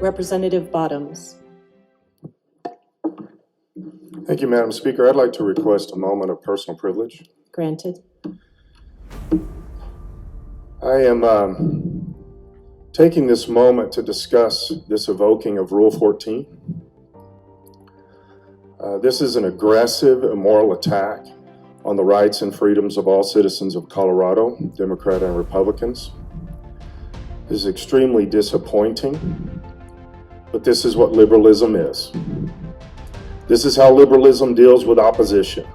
Representative Bottoms. Thank you, Madam Speaker. I'd like to request a moment of personal privilege. Granted. I am taking this moment to discuss this evoking of Rule 14. This is an aggressive, immoral attack on the rights and freedoms of all citizens of Colorado, Democrat and Republicans. This is extremely disappointing, but this is what liberalism is. This is how liberalism deals with opposition.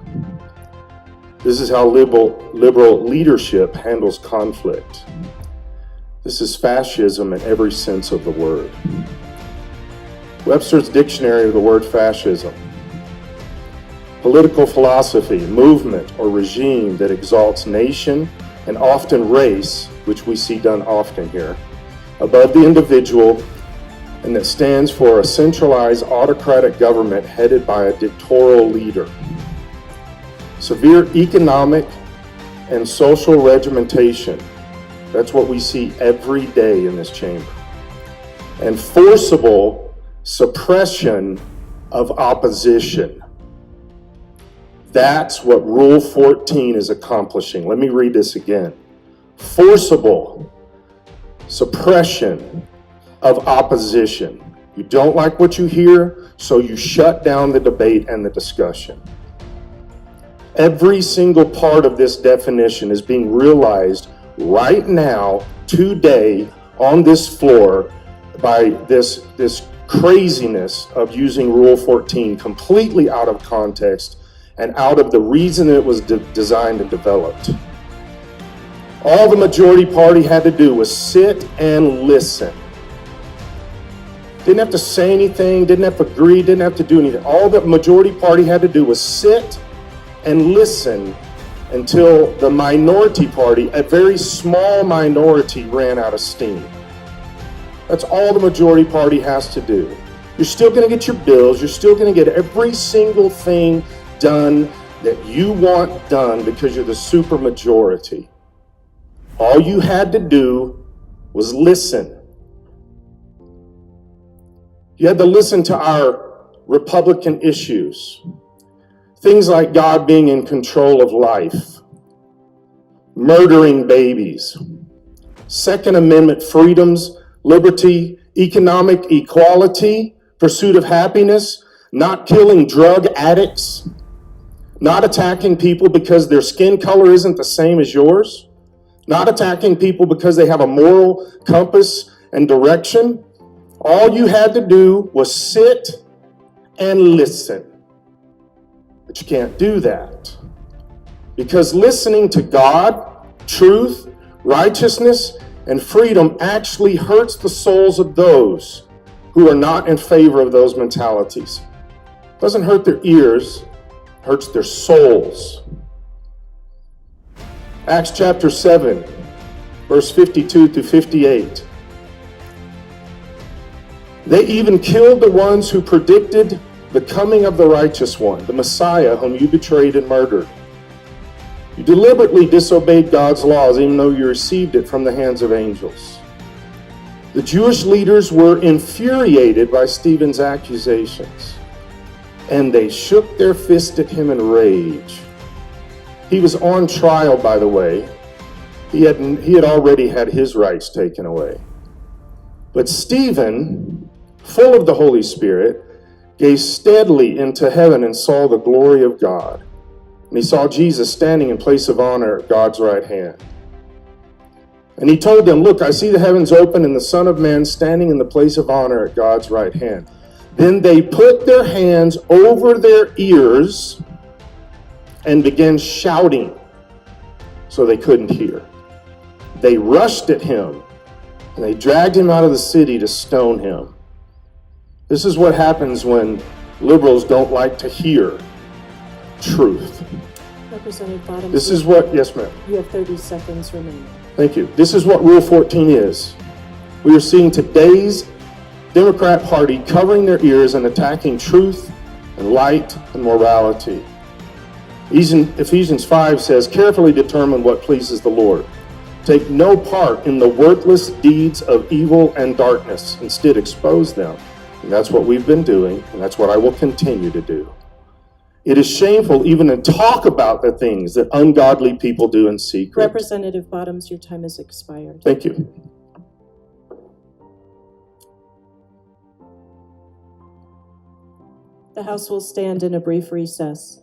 This is how liberal leadership handles conflict. This is fascism in every sense of the word. Webster's dictionary of the word fascism: political philosophy, movement, or regime that exalts nation and often race, which we see done often here, above the individual, and that stands for a centralized autocratic government headed by a dictatorial leader. Severe economic and social regimentation, that's what we see every day in this chamber. And forcible suppression of opposition. That's what Rule 14 is accomplishing. Let me read this again. Forcible suppression of opposition. You don't like what you hear, so you shut down the debate and the discussion. Every single part of this definition is being realized right now, today, on this floor, by this craziness of using Rule 14 completely out of context and out of the reason it was designed and developed. All the majority party had to do was sit and listen. Didn't have to say anything, didn't have to agree, didn't have to do anything. All the majority party had to do was sit and listen until the minority party, a very small minority, ran out of steam. That's all the majority party has to do. You're still going to get your bills, you're still going to get every single thing done that you want done because you're the super majority. All you had to do was listen. You had to listen to our Republican issues. Things like God being in control of life, murdering babies, Second Amendment freedoms, liberty, economic equality, pursuit of happiness, not killing drug addicts, not attacking people because their skin color isn't the same as yours, not attacking people because they have a moral compass and direction. All you had to do was sit and listen. But you can't do that. Because listening to God, truth, righteousness, and freedom actually hurts the souls of those who are not in favor of those mentalities. It doesn't hurt their ears, it hurts their souls. Acts chapter 7, verse 52 through 58. They even killed the ones who predicted the coming of the righteous one, the Messiah, whom you betrayed and murdered. You deliberately disobeyed God's laws, even though you received it from the hands of angels. The Jewish leaders were infuriated by Stephen's accusations, and they shook their fist at him in rage. He was on trial, by the way. He had already had his rights taken away. But Stephen, full of the Holy Spirit, gazed steadily into heaven and saw the glory of God. And he saw Jesus standing in place of honor at God's right hand. And he told them, "Look, I see the heavens open and the Son of Man standing in the place of honor at God's right hand." Then they put their hands over their ears and began shouting so they couldn't hear. They rushed at him and they dragged him out of the city to stone him. This is what happens when liberals don't like to hear truth. Representative Bottoms. This is what, yes ma'am. You have 30 seconds remaining. Thank you. This is what Rule 14 is. We are seeing today's Democrat Party covering their ears and attacking truth and light and morality. Ephesians 5 says, "Carefully determine what pleases the Lord. Take no part in the worthless deeds of evil and darkness. Instead, expose them. And that's what we've been doing, and that's what I will continue to do. It is shameful even to talk about the things that ungodly people do in secret. Representative Bottoms, your time has expired. Thank you. The House will stand in a brief recess.